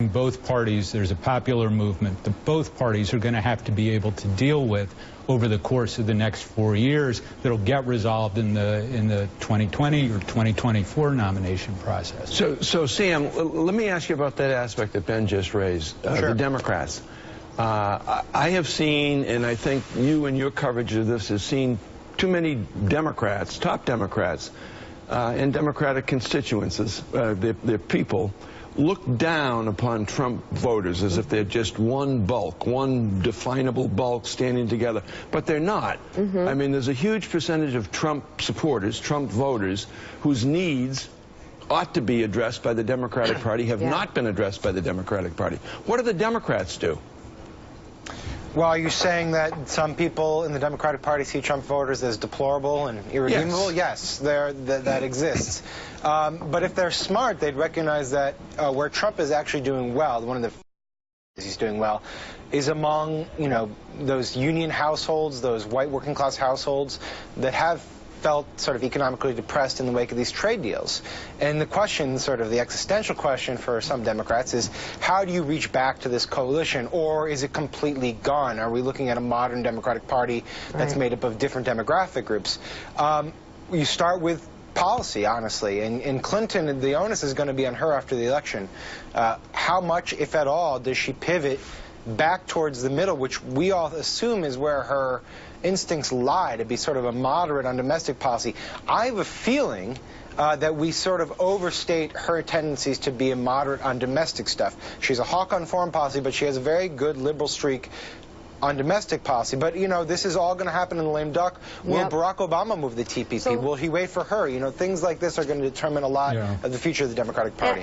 both parties, there's a popular movement that both parties are going to have to be able to deal with over the course of the next 4 years that'll get resolved in the 2020 or 2024 nomination process. So Sam, let me ask you about that aspect that Ben just raised, Sure. the Democrats. I have seen, and I think you and your coverage of this has seen too many Democrats, top Democrats, and Democratic constituencies, their people, look down upon Trump voters as if they're just one bulk, one definable bulk standing together. But they're not. I mean, there's a huge percentage of Trump supporters, Trump voters, whose needs ought to be addressed by the Democratic Party, have not been addressed by the Democratic Party. What do the Democrats do? Well, are you saying that some people in the Democratic Party see Trump voters as deplorable and irredeemable? Yes, that exists. But if they're smart, they'd recognize that where Trump is actually doing well, one of the he's doing well, is among, you know, those union households, those white working class households that have felt sort of economically depressed in the wake of these trade deals. And the question, sort of the existential question for some Democrats is, how do you reach back to this coalition, or is it completely gone? Are we looking at a modern Democratic Party that's made up of different demographic groups? You start with policy, honestly, and Clinton, the onus is going to be on her after the election. How much, if at all, does she pivot back towards the middle, which we all assume is where her instincts lie, to be sort of a moderate on domestic policy? I have a feeling that we sort of overstate her tendencies to be a moderate on domestic stuff. She's a hawk on foreign policy, but she has a very good liberal streak on domestic policy. But, you know, this is all going to happen in the lame duck. Will Barack Obama move the TPP? Will he wait for her? You know, things like this are going to determine a lot of the future of the Democratic Party.